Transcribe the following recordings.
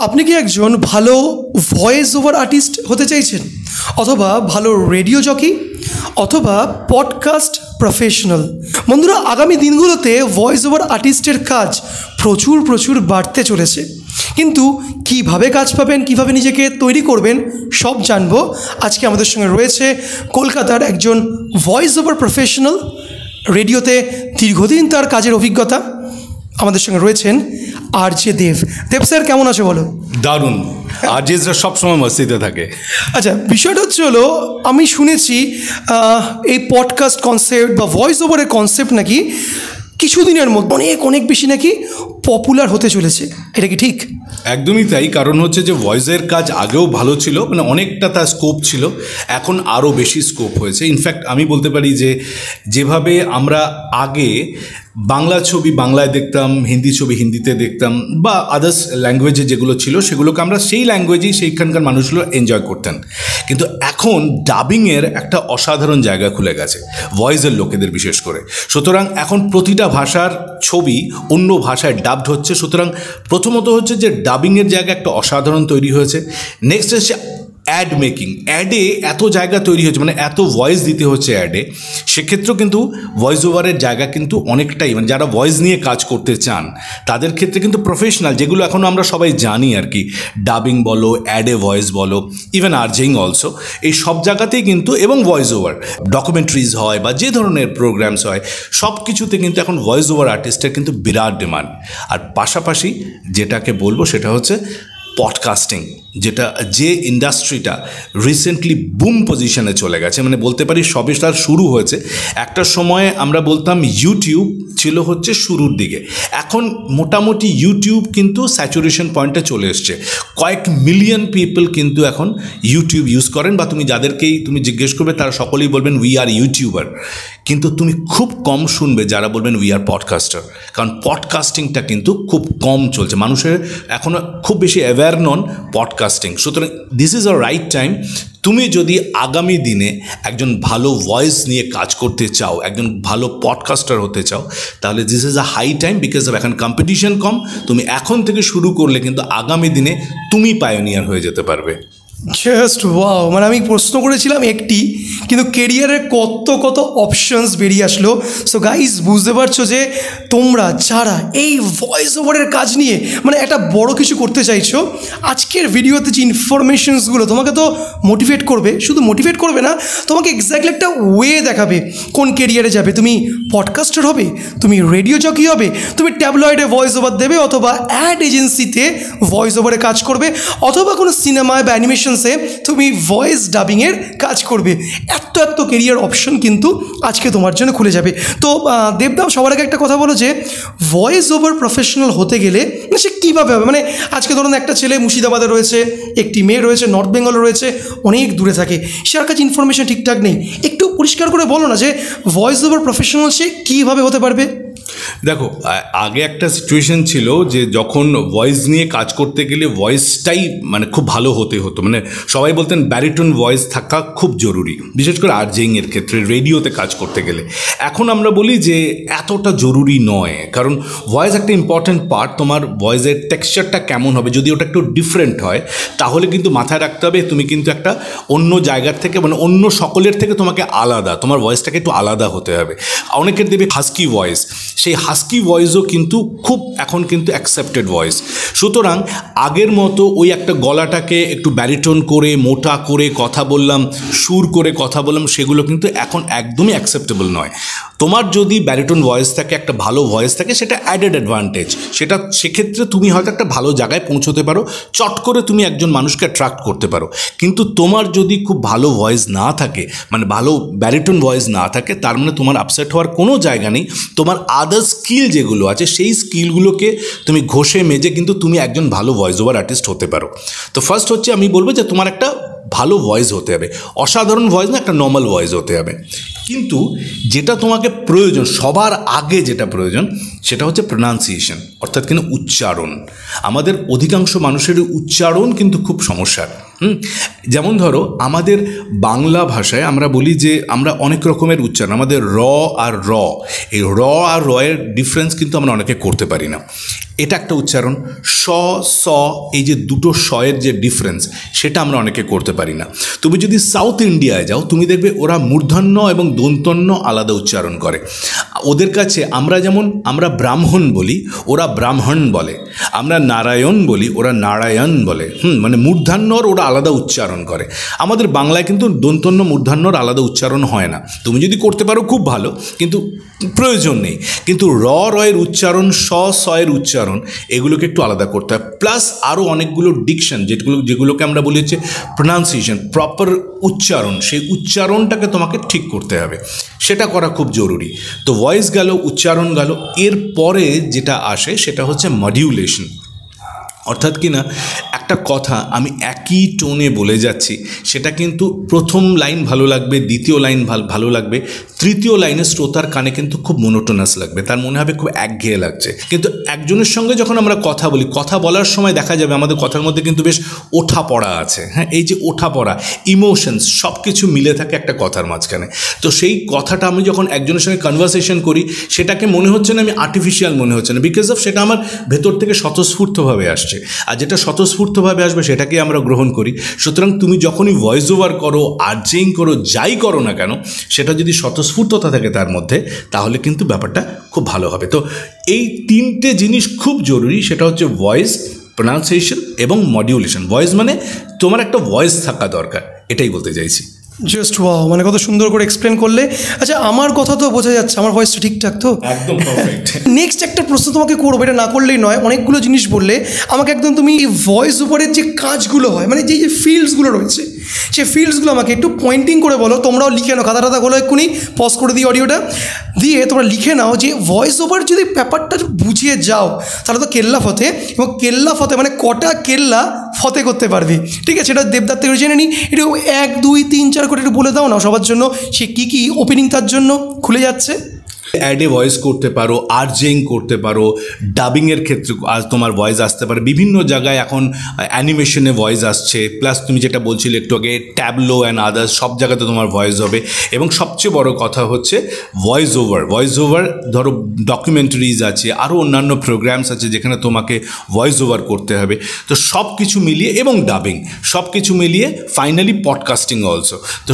আপনি কি একজন ভালো ভয়েস ওভার আর্টিস্ট হতে চাইছেন, অথবা ভালো রেডিও জকি, অথবা পডকাস্ট প্রফেশনাল? বন্ধুরা, আগামী দিনগুলোতে ভয়েস ওভার আর্টিস্টের কাজ প্রচুর বাড়তে চলেছে, কিন্তু কিভাবে কাজ পাবেন, কিভাবে নিজেকে তৈরি করবেন, সব জানবো। আজকে আমাদের সঙ্গে রয়েছে কলকাতার একজন ভয়েস ওভার প্রফেশনাল, রেডিওতে দীর্ঘদিন তার কাজের অভিজ্ঞতা। আমাদের সঙ্গে রয়েছেন আরজে দেব। দেব স্যার, কেমন আছো বলো? দারুণ। আরজেসরা সবসময় মস্তিতে থাকে। আচ্ছা, বিষয়টা হলো আমি শুনেছি এই পডকাস্ট কনসেপ্ট বা ভয়েস ওভারের কনসেপ্ট নাকি কিছুদিনের মধ্যে অনেক বেশি নাকি পপুলার হতে চলেছে, এটা কি ঠিক? একদমই তাই। কারণ হচ্ছে যে ভয়েসের কাজ আগেও ভালো ছিল, মানে অনেকটা তার স্কোপ ছিল, এখন আরও বেশি স্কোপ হয়েছে। ইনফ্যাক্ট আমি বলতে পারি যে যেভাবে আমরা আগে বাংলা ছবি বাংলায় দেখতাম, হিন্দি ছবি হিন্দিতে দেখতাম, বা আদার্স ল্যাঙ্গুয়েজে যেগুলো ছিল সেগুলোকে আমরা সেই ল্যাঙ্গুয়েজেই সেইখানকার মানুষগুলো এনজয় করতেন। কিন্তু এখন ডাবিংয়ের একটা অসাধারণ জায়গা খুলে গেছে ভয়েসের লোকেদের বিশেষ করে। সুতরাং এখন প্রতিটা ভাষার ছবি অন্য ভাষায় ডাবড হচ্ছে। সুতরাং প্রথমত হচ্ছে যে ডাবিংয়ের জায়গা একটা অসাধারণ তৈরি হয়েছে। নেক্সট হচ্ছে অ্যাড মেকিং। অ্যাডে এত জায়গা তৈরি হচ্ছে, মানে এত ভয়েস দিতে হচ্ছে অ্যাডে, সেক্ষেত্রেও কিন্তু ভয়েস ওভারের জায়গা কিন্তু অনেকটাই, মানে যারা ভয়েস নিয়ে কাজ করতে চান তাদের ক্ষেত্রে কিন্তু প্রফেশনাল, যেগুলো এখনও আমরা সবাই জানি আর কি, ডাবিং বলো, অ্যাডে ভয়েস বলো, ইভেন আরজিং অলসো, এই সব জায়গাতেই কিন্তু, এবং ভয়েস ওভার ডকুমেন্টারিজ হয় বা যে ধরনের প্রোগ্রামস হয় সব কিছুতে কিন্তু এখন ভয়েস ওভার আর্টিস্টের কিন্তু বিরাট ডিমান্ড। আর পাশাপাশি যেটাকে বলবো সেটা হচ্ছে পডকাস্টিং, যেটা যে ইন্ডাস্ট্রিটা রিসেন্টলি বুম পজিশনে চলে গেছে, মানে বলতে পারি সবে তার শুরু হয়েছে। একটা সময়ে আমরা বলতাম ইউটিউব ছিল হচ্ছে শুরুর দিকে, এখন মোটামুটি ইউটিউব কিন্তু স্যাচুরেশন পয়েন্টে চলে এসছে। কয়েক মিলিয়ন পিপল কিন্তু এখন ইউটিউব ইউজ করেন, বা তুমি যাদেরকেই তুমি জিজ্ঞেস করবে তারা সকলেই বলবেন উই আর ইউটিউবার। কিন্তু তুমি খুব কম শুনবে যারা বলবেন উই আর পডকাস্টার, কারণ পডকাস্টিংটা কিন্তু খুব কম চলছে, মানুষের এখনও খুব বেশি অ্যাওয়্যার নন পডকাস্টিং। সুতরাং this is a right time. তুমি যদি আগামী দিনে একজন ভালো ভয়েস নিয়ে কাজ করতে চাও, একজন ভালো পডকাস্টার হতে চাও, তাহলে this is a high time, because of এখন কম্পিটিশন কম। তুমি এখন থেকে শুরু করলে কিন্তু আগামী দিনে তুমি পায়োনিয়ার হয়ে যেতে পারবে। Just wow! মানে আমি প্রশ্ন করেছিলাম একটি, কিন্তু কেরিয়ারের কত অপশনস বেরিয়ে আসলো। সো গাইজ, বুঝতে পারছো যে তোমরা যারা এই ভয়েস ওভারের কাজ নিয়ে মানে একটা বড় কিছু করতে চাইছো, আজকের ভিডিওতে যে ইনফরমেশনসগুলো তোমাকে তো মোটিভেট করবে, শুধু মোটিভেট করবে না, তোমাকে এক্স্যাক্টলি একটা ওয়ে দেখাবে কোন কেরিয়ারে যাবে। তুমি পডকাস্টার হবে, তুমি রেডিও জকি হবে, তুমি ট্যাবলয়েডে ভয়েস ওভার দেবে, অথবা অ্যাড এজেন্সিতে ভয়েস ওভারে কাজ করবে, অথবা কোনো সিনেমায় বা অ্যানিমেশন তুমি ভয়েস ডাবিংয়ের কাজ করবে। এত কেরিয়ার অপশন কিন্তু আজকে তোমার জন্য খুলে যাবে। তো দেবদাও, সবার আগে একটা কথা বলো যে ভয়েস ওভার প্রফেশনাল হতে গেলে সে কীভাবে হবে? মানে আজকে ধরুন একটা ছেলে মুর্শিদাবাদে রয়েছে, একটি মেয়ে রয়েছে নর্থ বেঙ্গলে রয়েছে, অনেক দূরে থাকে, সে কাছে ইনফরমেশন ঠিকঠাক নেই। একটু পরিষ্কার করে বলো না যে ভয়েস ওভার প্রফেশনাল সে কীভাবে হতে পারবে? দেখো, আগে একটা সিচুয়েশন ছিল যে যখন ভয়েস নিয়ে কাজ করতে গেলে ভয়েসটাই মানে খুব ভালো হতে হতো, মানে সবাই বলতেন ব্যারিটোন ভয়েস থাকা খুব জরুরি, বিশেষ করে আরজিংয়ের ক্ষেত্রে, রেডিওতে কাজ করতে গেলে। এখন আমরা বলি যে এতটা জরুরি নয়, কারণ ভয়েস একটা ইম্পর্ট্যান্ট পার্ট। তোমার ভয়েসের টেক্সচারটা কেমন হবে, যদি ওটা একটু ডিফারেন্ট হয়, তাহলে কিন্তু মাথায় রাখতে হবে তুমি কিন্তু একটা অন্য জায়গার থেকে, মানে অন্য সকলের থেকে তোমাকে আলাদা, তোমার ভয়েসটাকে একটু আলাদা হতে হবে। অনেকের দেবে হাস্কি ভয়েস, সেই হাস্কি ভয়েসও কিন্তু খুব এখন কিন্তু অ্যাকসেপ্টেড ভয়েস। সুতরাং আগের মতো ওই একটা গলাটাকে একটু ব্যারিটোন করে মোটা করে কথা বললাম, সুর করে কথা বললাম, সেগুলো কিন্তু এখন একদমই অ্যাকসেপ্টেবল নয়। তোমার যদি ব্যারিটোন ভয়েস থাকে, একটা ভালো ভয়েস থাকে, সেটা অ্যাডেড অ্যাডভান্টেজ, সেটা সেক্ষেত্রে তুমি হয়তো একটা ভালো জায়গায় পৌঁছতে পারো, চট করে তুমি একজন মানুষকে অ্যাট্রাক্ট করতে পারো। কিন্তু তোমার যদি খুব ভালো ভয়েস না থাকে, মানে ভালো ব্যারিটোন ভয়েস না থাকে, তার মানে তোমার আপসেট হওয়ার কোনো জায়গা নেই। তোমার আদার স্কিল যেগুলো আছে সেই স্কিলগুলোকে তুমি ঘষে মেজে কিন্তু তুমি একজন ভালো ভয়েস ওভার আর্টিস্ট হতে পারো। তো ফার্স্ট হচ্ছে আমি বলবো যে তোমার একটা ভালো ভয়েস হতে হবে, অসাধারণ ভয়েস না, একটা নর্মাল ভয়েস হতে হবে। কিন্তু যেটা তোমাকে প্রয়োজন, সবার আগে যেটা প্রয়োজন, সেটা হচ্ছে প্রনাউন্সিয়েশন, অর্থাৎ কিন্তু উচ্চারণ। আমাদের অধিকাংশ মানুষের উচ্চারণ কিন্তু খুব সমস্যার, যেমন ধরো আমাদের বাংলা ভাষায় আমরা বলি যে আমরা অনেক রকমের উচ্চারণ, আমাদের আর র, এই আর র এর ডিফারেন্স কিন্তু আমরা অনেকে করতে পারি না। এটা একটা উচ্চারণ। স এই যে দুটো এর যে ডিফারেন্স সেটা আমরা অনেকে করতে পারি না। তুমি যদি সাউথ ইন্ডিয়ায় যাও তুমি দেখবে ওরা মূর্ধন্য এবং দন্তন্য আলাদা উচ্চারণ করে। ওদের কাছে আমরা ব্রাহ্মণ বলি, ওরা ব্রাহ্মণ বলে, আমরা নারায়ণ বলি, ওরা নারায়ণ বলে। মানে মূর্ধান্যর ওরা আলাদা উচ্চারণ করে। আমাদের বাংলায় কিন্তু দন্তন্য মূর্ধান্যর আলাদা উচ্চারণ হয় না। তুমি যদি করতে পারো খুব ভালো, কিন্তু প্রয়োজন নেই। কিন্তু এর উচ্চারণ, স এর উচ্চারণ, এগুলোকে একটু আলাদা করতে হয়। প্লাস আরও অনেকগুলো ডিকশন যেগুলোকে আমরা বলি হচ্ছে প্রোনাউন্সিয়েশন, প্রপার উচ্চারণ, সেই উচ্চারণটাকে তোমাকে ঠিক করতে হবে, সেটা করা খুব জরুরি। তো ভয়েস গেল, উচ্চারণ গেল, এরপরে যেটা আসে সেটা হচ্ছে মডিউলেশন। অর্থাৎ কি না, একটা কথা আমি একই টোনে বলে যাচ্ছি, সেটা কিন্তু প্রথম লাইন ভালো লাগবে, দ্বিতীয় লাইন ভালো লাগবে, তৃতীয় লাইনে শ্রোতার কানে কিন্তু খুব মোনোটোনাস লাগবে, তার মনে হবে খুব একঘেয়ে লাগছে। কিন্তু একজনের সঙ্গে যখন আমরা কথা বলি, কথা বলার সময় দেখা যাবে আমাদের কথার মধ্যে কিন্তু বেশ ওঠা পড়া আছে। হ্যাঁ, এই যে ওঠা পড়া, ইমোশনস সব কিছু মিলে থাকে একটা কথার মাঝখানে। তো সেই কথাটা আমি যখন একজনের সঙ্গে কনভারসেশন করি, সেটাকে মনে হচ্ছে না আমি আর্টিফিশিয়াল মনে হচ্ছে না, বিকজ অফ সেটা আমার ভেতর থেকে স্বতঃস্ফূর্তভাবে আসছে। আর যেটা স্বতঃস্ফূর্তভাবে আসবে সেটাকেই আমরা গ্রহণ করি। সুতরাং তুমি যখনই ভয়েস ওভার করো, আর্জিং করো, যাই করো না কেন, সেটা যদি স্বতঃস্ফূর্ততা থাকে তার মধ্যে, তাহলে কিন্তু ব্যাপারটা খুব ভালো হবে। তো এই তিনটে জিনিস খুব জরুরি, সেটা হচ্ছে ভয়েস, প্রোনাউন্সিয়েশন এবং মডিউলেশন। ভয়েস মানে তোমার একটা ভয়েস থাকা দরকার, এটাই বলতে চাইছি। জাস্ট ওয়াও, মানে কত সুন্দর করে এক্সপ্লেন করলে। আচ্ছা, আমার কথা তো বোঝা যাচ্ছে, আমার ভয়েসটা ঠিকঠাক তো? একদম পারফেক্ট। নেক্সট একটা প্রশ্ন তোমাকে করবো, এটা না করলেই নয়। অনেকগুলো জিনিস বললে আমাকে একদম, তুমি এই ভয়েস ওভারের যে কাজগুলো হয়, মানে যে ফিল্ডসগুলো রয়েছে, সেই ফিল্ডসগুলো আমাকে একটু পয়েন্টিং করে বলো। তোমরাও লিখে নাও, খাতা টাতাগুলো এক্ষুনি পজ করে দিই, অডিওটা দিয়ে তোমরা লিখে নাও যে ভয়েস ওভার যদি ব্যাপারটা বুঝিয়ে যাও, তাহলে তো কেল্লা ফতে, এবং কেল্লা ফতে মানে কটা কেল্লা ফতে করতে পারবি। ঠিক আছে, সেটা দেবদার থেকে জেনে নিই। একটু 1 2 3 4 করে একটু বলে দাও না সবার জন্য, সে কী কী ওপেনিং তার জন্য খুলে যাচ্ছে। অ্যাডে ভয়েস করতে পারো, আর্জিং করতে পারো, ডাবিংয়ের ক্ষেত্রে আজ তোমার ভয়েস আসতে পারে, বিভিন্ন জায়গায় এখন অ্যানিমেশনে ভয়েস আসছে, প্লাস তুমি যেটা বলছিলে একটু আগে ট্যাবলো অ্যান্ড আদার্স, সব জায়গাতে তোমার ভয়েস হবে। এবং সবচেয়ে বড় কথা হচ্ছে ভয়েস ওভার ধরো ডকুমেন্টারিজ আছে, আরও অন্যান্য প্রোগ্রামস আছে যেখানে তোমাকে ভয়েস ওভার করতে হবে। তো সব কিছু মিলিয়ে, এবং ডাবিং, সব কিছু মিলিয়ে ফাইনালি পডকাস্টিং অলসো। তো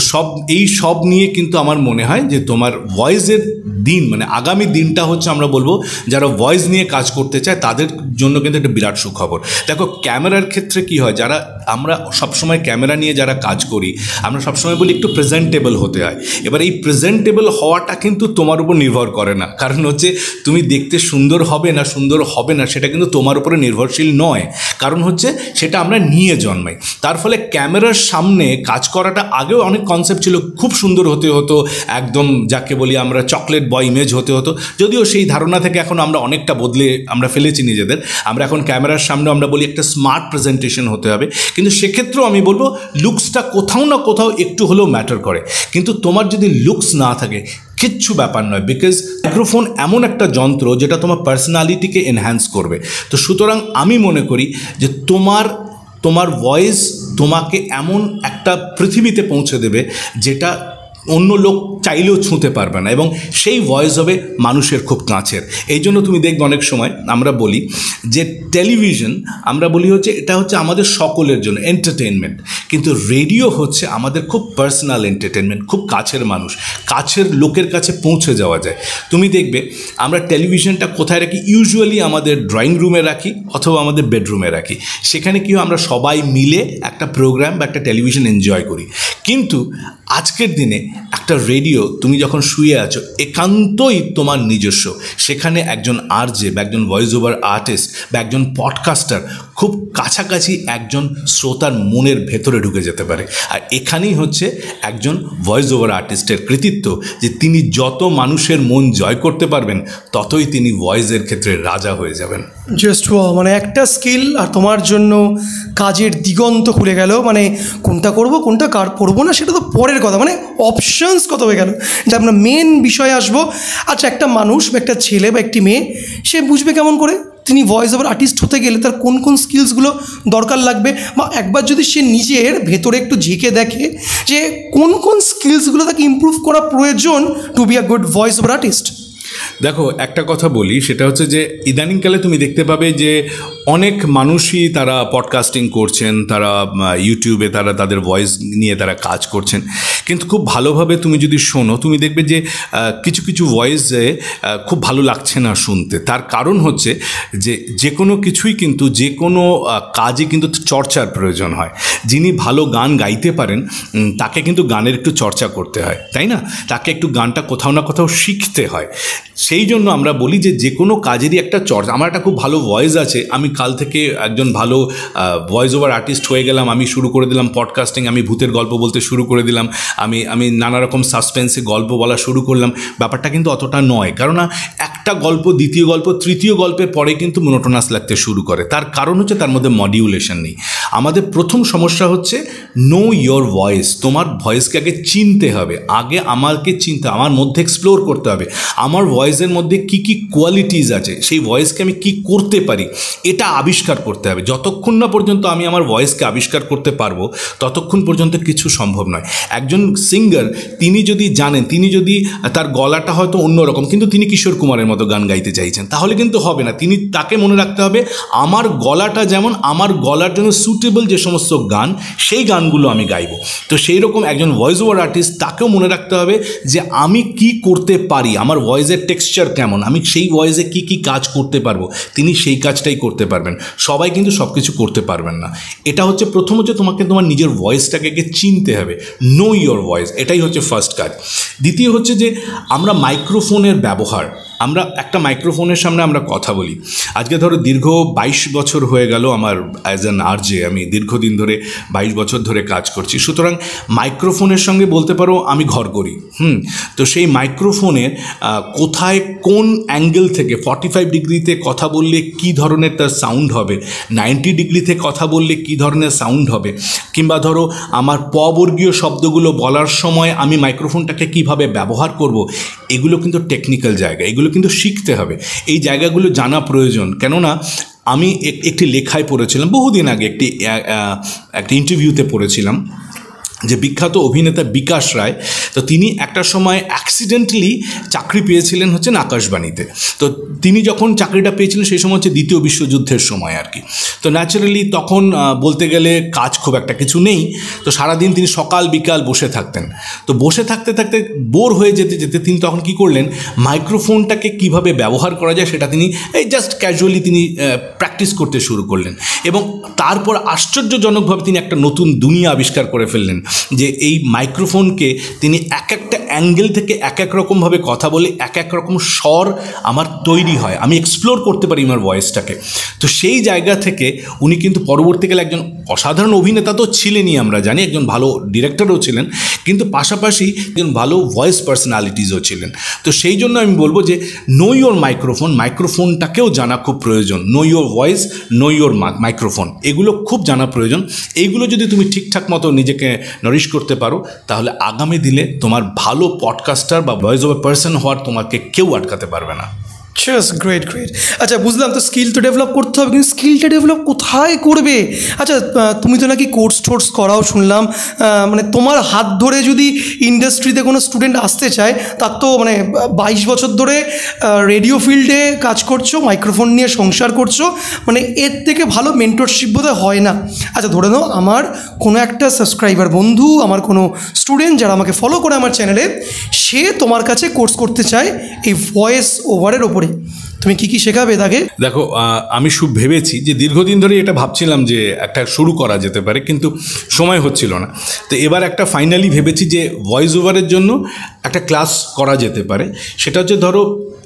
সব নিয়ে কিন্তু আমার মনে হয় যে তোমার ভয়েসের দিন, মানে আগামী দিনটা হচ্ছে, আমরা বলবো যারা ভয়েস নিয়ে কাজ করতে চায় তাদের জন্য কিন্তু একটা বিরাট সুখবর। দেখো, ক্যামেরার ক্ষেত্রে কি হয়, যারা আমরা সবসময় ক্যামেরা নিয়ে যারা কাজ করি, আমরা সবসময় বলি একটু প্রেজেন্টেবল হতে হয়। এবার এই প্রেজেন্টেবল হওয়াটা কিন্তু তোমার উপর নির্ভর করে না, কারণ হচ্ছে তুমি দেখতে সুন্দর হবে না সেটা কিন্তু তোমার উপরে নির্ভরশীল নয়। কারণ হচ্ছে সেটা আমরা নিয়ে জন্মাই। তার ফলে ক্যামেরার সামনে কাজ করাটা আগেও অনেক কনসেপ্ট ছিল, খুব সুন্দর হতে হতো, একদম যাকে বলি আমরা চকলেট বয় ইমেজ হতে হতো। যদিও সেই ধারণা থেকে এখন আমরা অনেকটা বদলে আমরা ফেলেছি নিজেদের। আমরা এখন ক্যামেরার সামনে আমরা বলি একটা স্মার্ট প্রেজেন্টেশন হতে হবে। কিন্তু সেক্ষেত্রেও আমি বলবো লুকসটা কোথাও না কোথাও একটু হলেও ম্যাটার করে। কিন্তু তোমার যদি লুকস না থাকে কিচ্ছু ব্যাপার নয়, বিকজ মাইক্রোফোন এমন একটা যন্ত্র যেটা তোমার পার্সোনালিটিকে এনহ্যান্স করবে। তো সুতরাং আমি মনে করি যে তোমার ভয়েস তোমাকে এমন একটা পৃথিবীতে পৌঁছে দেবে যেটা অন্য লোক চাইলেও ছুঁতে পারবে না, এবং সেই ভয়েস হবে মানুষের খুব কাছের। এই জন্য তুমি দেখবে অনেক সময় আমরা বলি যে টেলিভিশন, আমরা বলি হচ্ছে এটা হচ্ছে আমাদের সকলের জন্য এন্টারটেনমেন্ট, কিন্তু রেডিও হচ্ছে আমাদের খুব পার্সোনাল এন্টারটেনমেন্ট, খুব কাছের মানুষ, কাছের লোকের কাছে পৌঁছে যাওয়া যায়। তুমি দেখবে আমরা টেলিভিশনটা কোথায় রাখি, ইউজুয়ালি আমাদের ড্রয়িং রুমে রাখি অথবা আমাদের বেডরুমে রাখি। সেখানে কি হয়, আমরা সবাই মিলে একটা প্রোগ্রাম বা একটা টেলিভিশন এনজয় করি। কিন্তু আজকের দিনে একটা রেডিও তুমি যখন শুয়ে আছো, একান্তই তোমার নিজস্ব। সেখানে একজন আরজে বা একজন ভয়েস ওভার আর্টিস্ট বা একজন পডকাস্টার খুব কাছাকাছি একজন শ্রোতার মনের ভেতরে ঢুকে যেতে পারে। আর এখানেই হচ্ছে একজন ভয়েস ওভার আর্টিস্টের কৃতিত্ব, যে তিনি যত মানুষের মন জয় করতে পারবেন ততই তিনি ভয়েসের ক্ষেত্রে রাজা হয়ে যাবেন। জাস্ট মানে একটা স্কিল আর তোমার জন্য কাজের দিগন্ত খুলে গেল। মানে কোনটা করব কোনটা করবো না সেটা তো পরের কথা, মানে অপশনস কত হয়ে গেল। যে আমরা মেন বিষয়ে আসবো। আচ্ছা, একটা মানুষ বা একটা ছেলে বা একটি মেয়ে, সে বুঝবে কেমন করে তিনি ভয়েস ওভার আর্টিস্ট হতে গেলে তার কোন কোন স্কিলসগুলো দরকার লাগবে, বা একবার যদি সে নিজের ভেতরে একটু ঝেঁকে দেখে যে কোন কোন স্কিলসগুলো তাকে ইমপ্রুভ করা প্রয়োজন to be a good voice over artist? দেখো, একটা কথা বলি, সেটা হচ্ছে যে ইদানিংকালে তুমি দেখতে পাবে যে অনেক মানুষই তারা পডকাস্টিং করছেন, তারা ইউটিউবে তারা তাদের ভয়েস নিয়ে তারা কাজ করছেন, কিন্তু খুব ভালোভাবে তুমি যদি শোনো তুমি দেখবে যে কিছু কিছু ভয়েসে খুব ভালো লাগছে না শুনতে। তার কারণ হচ্ছে যে কোনো কিছুই কিন্তু যে কোনো কাজে কিন্তু চর্চার প্রয়োজন হয়। যিনি ভালো গান গাইতে পারেন তাকে কিন্তু গানের একটু চর্চা করতে হয়, তাই না? তাকে একটু গানটা কোথাও না কোথাও শিখতে হয়। সেই জন্য আমরা বলি যে কোনো কাজেরই একটা চর্চা। আমার একটা খুব ভালো ভয়েস আছে, আমি কাল থেকে একজন ভালো ভয়েস ওভার আর্টিস্ট হয়ে গেলাম, আমি শুরু করে দিলাম পডকাস্টিং, আমি ভূতের গল্প বলতে শুরু করে দিলাম, আমি নানা রকম সাসপেন্সে গল্প বলা শুরু করলাম। ব্যাপারটা কিন্তু অতটা নয়, কেননা একটা গল্প, দ্বিতীয় গল্প, তৃতীয় গল্পের পরে কিন্তু মোনোটোনাস লাগতে শুরু করে। তার কারণ হচ্ছে তার মধ্যে মডিউলেশন নেই। আমাদের প্রথম সমস্যা হচ্ছে নো ইয়োর ভয়েস। তোমার ভয়েসকে আগে চিনতে হবে, আগে আমাকে চিনতে, আমার মধ্যে এক্সপ্লোর করতে হবে আমার ভয়েসের মধ্যে কি কি কোয়ালিটিস আছে, সেই ভয়েসকে আমি কি করতে পারি এটা আবিষ্কার করতে হবে। যতক্ষণ না পর্যন্ত আমি আমার ভয়েসকে আবিষ্কার করতে পারবো ততক্ষণ পর্যন্ত কিছু সম্ভব নয়। একজন সিঙ্গার তিনি যদি জানেন, তিনি যদি তার গলাটা হয়তো অন্যরকম, কিন্তু তিনি কিশোর কুমারের মতো গান গাইতে চাইছেন, তাহলে কিন্তু হবে না। তাকে মনে রাখতে হবে আমার গলাটা যেমন, আমার গলার জন্য সুটেবল যে সমস্ত গান, সেই গানগুলো আমি গাইবো। তো সেই রকম একজন ভয়েস ওভার আর্টিস্ট, তাকেও মনে রাখতে হবে যে আমি কি করতে পারি, আমার ভয়েসের টেক্সচার কেমন, আমি সেই ভয়েসে কি কি কাজ করতে পারবো, তিনি সেই কাজটাই করতে পারবেন। সবাই কিন্তু সব কিছু করতে পারবেন না। এটা হচ্ছে প্রথম, হচ্ছে তোমাকে তোমার নিজের ভয়েসটাকে চিনতে হবে, নো ইয়োর ভয়েস, এটাই হচ্ছে ফার্স্ট কাজ। দ্বিতীয় হচ্ছে যে আমরা মাইক্রোফোনের ব্যবহার, আমরা একটা মাইক্রোফোনের সামনে আমরা কথা বলি। আজকে ধরো দীর্ঘ 22 বছর হয়ে গেল আমার অ্যাজ অ্যান আরজে, আমি দীর্ঘদিন ধরে 22 বছর ধরে কাজ করছি। সুতরাং মাইক্রোফোনের সঙ্গে বলতে পারো আমি ঘর করি। তো সেই মাইক্রোফোনের কোথায় কোন অ্যাঙ্গেল থেকে 45 ডিগ্রিতে কথা বললে কি ধরনের তার সাউন্ড হবে, 90 ডিগ্রিতে কথা বললে কি ধরনের সাউন্ড হবে, কিংবা ধরো আমার পবর্গীয় শব্দগুলো বলার সময় আমি মাইক্রোফোনটাকে কিভাবে ব্যবহার করব, এগুলো কিন্তু টেকনিক্যাল জায়গা, এগুলো কিন্তু শিখতে হবে। এই জায়গাগুলো জানা প্রয়োজন। কেননা আমি একটি লেখায় পড়েছিলাম বহুদিন আগে, একটি ইন্টারভিউতে পড়েছিলাম যে বিখ্যাত অভিনেতা বিকাশ রায়, তো তিনি একটা সময় অ্যাক্সিডেন্টালি চাকরি পেয়েছিলেন হচ্ছেন আকাশবাণীতে। তো তিনি যখন চাকরিটা পেয়েছিলেন সেই সময় হচ্ছে দ্বিতীয় বিশ্বযুদ্ধের সময় আর কি। তো ন্যাচারালি তখন বলতে গেলে কাজ খুব একটা কিছু নেই, তো সারাদিন তিনি সকাল বিকাল বসে থাকতেন। তো বসে থাকতে থাকতে বোর হয়ে যেতে যেতে তিনি তখন কি করলেন, মাইক্রোফোনটাকে কিভাবে ব্যবহার করা যায় সেটা তিনি জাস্ট ক্যাজুয়ালি তিনি প্র্যাকটিস করতে শুরু করলেন, এবং তারপর আশ্চর্যজনকভাবে তিনি একটা নতুন দুনিয়া আবিষ্কার করে ফেললেন। যে এই মাইক্রোফোনকে তিনি এক একটা অ্যাঙ্গেল থেকে এক এক রকমভাবে কথা বলে এক এক রকম স্বর আমার তৈরি হয়, আমি এক্সপ্লোর করতে পারি আমার ভয়েসটাকে। তো সেই জায়গা থেকে উনি কিন্তু পরবর্তীকালে একজন অসাধারণ অভিনেতা তো ছিলেনই, আমরা জানি একজন ভালো ডিরেক্টরও ছিলেন, কিন্তু পাশাপাশি একজন ভালো ভয়েস পার্সোনালিটিসও ছিলেন। তো সেই জন্য আমি বলবো যে নো ইয়োর মাইক্রোফোন, মাইক্রোফোনটাকেও জানা খুব প্রয়োজন। Know your voice, know your microphone, এগুলো খুব জানা প্রয়োজন। এইগুলো যদি তুমি ঠিকঠাক মতো নিজেকে নারিশ করতে পারো, তাহলে আগামী দিনে তোমার ভালো পডকাস্টার বা ভয়েস ওভার পার্সন হওয়ার তোমাকে কেউ আটকাতে পারবে না। Just great great. আচ্ছা বুঝলাম, তো স্কিল তো ডেভেলপ করতে হবে, কিন্তু স্কিলটা ডেভেলপ কোথায় করবে? আচ্ছা তুমি তো নাকি কোর্স করাও শুনলাম, মানে তোমার হাত ধরে যদি ইন্ডাস্ট্রিতে কোনো স্টুডেন্ট আসতে চায়, তার তো মানে 22 বছর ধরে রেডিও ফিল্ডে কাজ করছো, মাইক্রোফোন নিয়ে সংসার করছো, মানে এর থেকে ভালো মেন্টরশিপ বোধহয় হয় না। আচ্ছা ধরে নাও আমার কোনো একটা সাবস্ক্রাইবার বন্ধু, আমার কোনো স্টুডেন্ট যারা আমাকে ফলো করে আমার চ্যানেলে, সে তোমার কাছে কোর্স করতে চায় এই ভয়েস ওভারের ওপরে, তুমি কি কি শেখাবে তাকে? দেখো, আমি খুব ভেবেছি যে দীর্ঘদিন ধরে এটা ভাবছিলাম যে একটা শুরু করা যেতে পারে, কিন্তু সময় হচ্ছিল না। তো এবার একটা ফাইনালি ভেবেছি যে ভয়েস ওভারের জন্য একটা ক্লাস করা যেতে পারে। সেটা হচ্ছে ধরো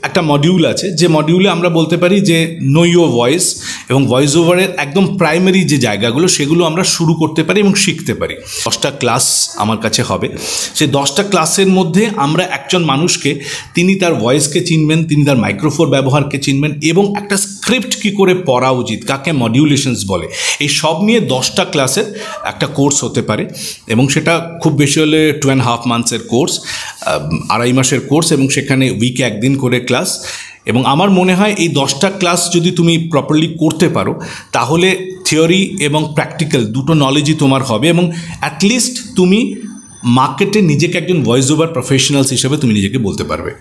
একটা মডিউল আছে, যে মডিউলে আমরা বলতে পারি যে নো ইয়োর ভয়েস এবং ভয়েস ওভারের একদম প্রাইমারি যে জায়গাগুলো সেগুলো আমরা শুরু করতে পারি এবং শিখতে পারি। 10টা ক্লাস আমার কাছে হবে। সেই 10টা ক্লাসের মধ্যে আমরা একজন মানুষকে, তিনি তার ভয়েসকে চিনবেন, তিনি তার মাইক্রোফোন ব্যবহারকে চিনবেন, এবং একটা স্ক্রিপ্ট কী করে পড়া উচিত, কাকে মডিউলেশনস বলে, এই সব নিয়ে 10টা ক্লাসের একটা কোর্স হতে পারে। এবং সেটা খুব বেশি হলে 2.5 মান্থসের কোর্স, 2.5 মাসের কোর্স, এবং সেখানে উইকে একদিন করে ক্লাস। এবং আমার মনে হয় এই 10টা ক্লাস যদি তুমি প্রপারলি করতে পারো তাহলে থিওরি এবং প্র্যাকটিক্যাল দুটো নলেজই তোমার হবে এবং অ্যাটলিস্ট তুমি মার্কেটে নিজেকে একজন ভয়েস ওভার প্রফেশনালস হিসেবে তুমি নিজেকে বলতে পারবে।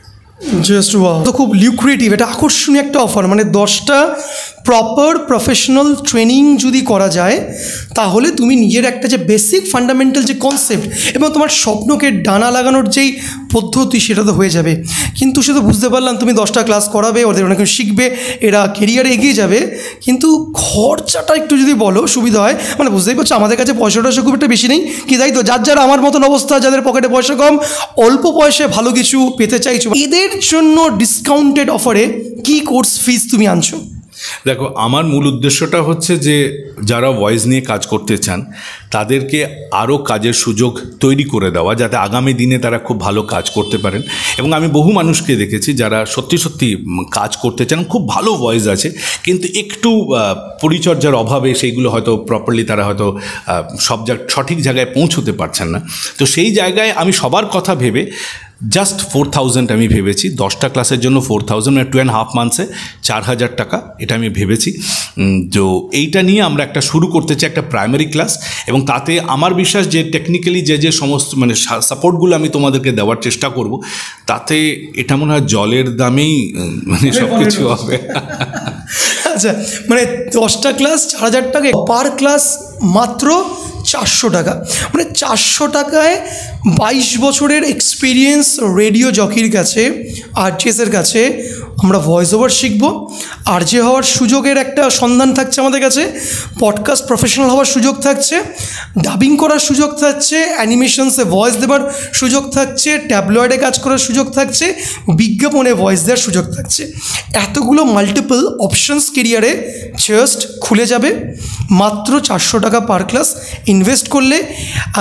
জাস্ট ওয়াও, তো খুব লিউক্রেটিভ, এটা আকর্ষণীয় একটা অফার। মানে 10টা প্রপার প্রফেশনাল ট্রেনিং যদি করা যায় তাহলে তুমি নিজের একটা যে বেসিক ফান্ডামেন্টাল যে কনসেপ্ট এবং তোমার স্বপ্নকে ডানা লাগানোর যেই পদ্ধতি সেটা তো হয়ে যাবে। কিন্তু সে তো বুঝতে পারলাম তুমি 10টা ক্লাস করাবে, ওদের অনেক শিখবে, এরা কেরিয়ারে এগিয়ে যাবে, কিন্তু খরচাটা একটু যদি বলো সুবিধা হয়। মানে বুঝতেই পারছো আমাদের কাছে পয়সাটা খুব একটা বেশি নেই, কি তাই তো? যার যারা আমার মতন অবস্থা, যাদের পকেটে পয়সা কম, অল্প পয়সায় ভালো কিছু পেতে চাইছো, এদের জন্য ডিসকাউন্টেড অফারে কি কোর্স ফিস তুমি আনছো? দেখো, আমার মূল উদ্দেশ্যটা হচ্ছে যে যারা ভয়েস নিয়ে কাজ করতে চান তাদেরকে আরও কাজের সুযোগ তৈরি করে দেওয়া, যাতে আগামী দিনে তারা খুব ভালো কাজ করতে পারেন। এবং আমি বহু মানুষকে দেখেছি যারা সত্যি সত্যি কাজ করতে চান, খুব ভালো ভয়েস আছে, কিন্তু একটু পরিচর্যার অভাবে সেইগুলো হয়তো প্রপারলি তারা হয়তো সঠিক জায়গায় পৌঁছতে পারছেন না। তো সেই জায়গায় আমি সবার কথা ভেবে জাস্ট 4000 আমি ভেবেছি 10টা ক্লাসের জন্য। 4000 মানে 2.5 মান্থসে 4000 টাকা, এটা আমি ভেবেছি। তো এইটা নিয়ে আমরা একটা শুরু করতে চাই, একটা প্রাইমারি ক্লাস। এবং তাতে আমার বিশ্বাস যে টেকনিক্যালি যে সমস্ত মানে সাপোর্টগুলো আমি তোমাদেরকে দেওয়ার চেষ্টা করব, তাতে এটা মনে হয় জলের দামেই মানে সব কিছু হবে। আচ্ছা, মানে 10টা ক্লাস 4000 টাকা, পার ক্লাস মাত্র 400 টাকা। মানে 400 টাকায় 22 বছরের এক্সপিরিয়েন্স রেডিও জকির কাছে, আরজেসের কাছে আমরা ভয়েস ওভার শিখবো। আরজে হওয়ার সুযোগের একটা সন্ধান থাকছে আমাদের কাছে, পডকাস্ট প্রফেশনাল হওয়ার সুযোগ থাকছে, ডাবিং করার সুযোগ থাকছে, অ্যানিমেশনসে ভয়েস দেওয়ার সুযোগ থাকছে, ট্যাবলয়েডে কাজ করার সুযোগ থাকছে, বিজ্ঞাপনে ভয়েস দেওয়ার সুযোগ থাকছে। এতগুলো মাল্টিপল অপশনস কেরিয়ারে জাস্ট খুলে যাবে মাত্র 400 টাকা পার ক্লাস ইনভেস্ট করলে।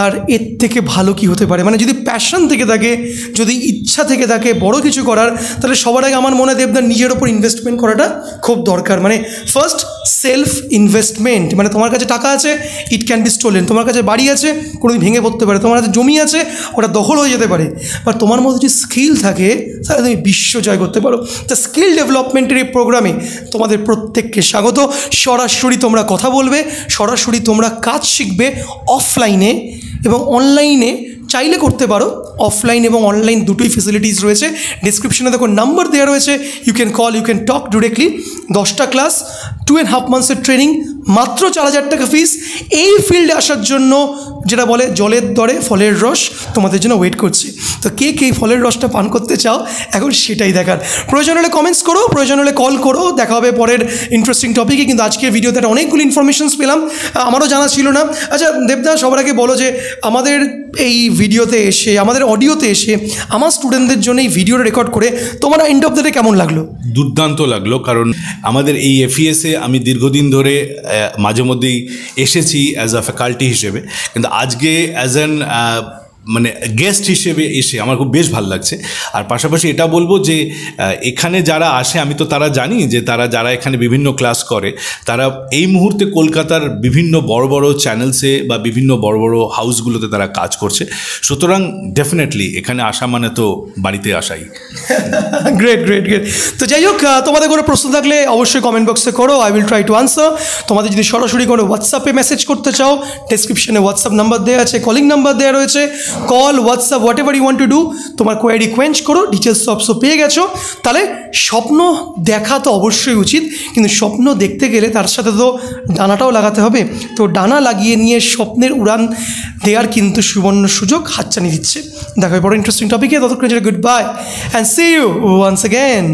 আর এর থেকে ভালো কি হতে পারে? মানে যদি প্যাশন থেকে থাকে, যদি ইচ্ছা থেকে থাকে বড় কিছু করার, তাহলে সবার আগে আমার মনে হয় দেবদার নিজের ওপর ইনভেস্টমেন্ট করাটা খুব দরকার। মানে ফার্স্ট সেলফ ইনভেস্টমেন্ট। মানে তোমার কাছে টাকা আছে, ইট ক্যান বি স্টোলেন। তোমার কাছে বাড়ি আছে, কোনোদিন ভেঙে পড়তে পারে। তোমার কাছে জমি আছে, ওটা দখল হয়ে যেতে পারে। বা তোমার মধ্যে যদি স্কিল থাকে তাহলে তুমি বিশ্ব জয় করতে পারো। তা স্কিল ডেভেলপমেন্টের এই প্রোগ্রামে তোমাদের প্রত্যেককে স্বাগত। সরাসরি তোমরা কথা বলবে, সরাসরি তোমরা কাজ শিখবে অফলাইনে এবং অনলাইনে চাইলে করতে পারো। অফলাইন এবং অনলাইন দুটোই ফেসিলিটিস রয়েছে। ডিসক্রিপশনে দেখো নাম্বার দেওয়া রয়েছে, you can call, you can talk directly. 10টা ক্লাস, 2.5 মান্থসের ট্রেনিং, মাত্র 4000 টাকা ফিস। এই ফিল্ডে আসার জন্য যেটা বলে জলের দরে ফলের রস তোমাদের জন্য ওয়েট করছে। তো কে কে এই ফলের রসটা পান করতে চাও এখন সেটাই দেখার। প্রয়োজন হলে কমেন্টস করো, প্রয়োজন হলে কল করো। দেখা হবে পরের ইন্টারেস্টিং টপিকে। কিন্তু আজকের ভিডিওতে একটা অনেকগুলো ইনফরমেশনস পেলাম, আমারও জানা ছিল না। আচ্ছা দেবদা, সবার আগে বলো যে আমাদের এই ভিডিওতে এসে, আমাদের অডিওতে এসে আমার স্টুডেন্টদের জন্য এই ভিডিওটা রেকর্ড করে তোমার এন্ড অফ দ্য ডে কেমন লাগলো? দুর্দান্ত লাগলো, কারণ আমাদের এই এফইএসে আমি দীর্ঘদিন ধরে মাঝে মধ্যেই এসেছি অ্যাজ আ ফ্যাকাল্টি হিসেবে, কিন্তু আজকে অ্যাজ অ্যান মানে গেস্ট হিসেবে এসে আমার খুব বেশ ভালো লাগছে। আর পাশাপাশি এটা বলবো যে এখানে যারা আসে, আমি তো তারা জানি যে যারা এখানে বিভিন্ন ক্লাস করে, তারা এই মুহূর্তে কলকাতার বিভিন্ন বড় বড় চ্যানেলসে বা বিভিন্ন বড় বড় হাউসগুলোতে তারা কাজ করছে। সুতরাং ডেফিনেটলি এখানে আসা মানে তো বাড়িতে আসাই। Great great great. তো যাই হোক, তোমাদের কোনো প্রশ্ন থাকলে অবশ্যই কমেন্ট বক্সে করো, I will try to answer. তোমাদের যদি সরাসরি কোনো হোয়াটসঅ্যাপে মেসেজ করতে চাও, ডেসক্রিপশনে হোয়াটসঅ্যাপ নাম্বার দেওয়া আছে, কলিং নাম্বার দেওয়া রয়েছে। Call, WhatsApp, whatever you want to do, তোমার কোয়ারি কোয়েঞ্চ করো, ডিটেলস সবসব পেয়ে গেছো। তাহলে স্বপ্ন দেখা তো অবশ্যই উচিত, কিন্তু স্বপ্ন দেখতে গেলে তার সাথে তো ডানাটাও লাগাতে হবে। তো ডানা লাগিয়ে নিয়ে স্বপ্নের উড়ান দেওয়ার কিন্তু সুবর্ণ সুযোগ হাতছানি দিচ্ছে। দেখা হয় বড় ইন্টারেস্টিং টপিকে। ততক্ষণ good bye and see you once again.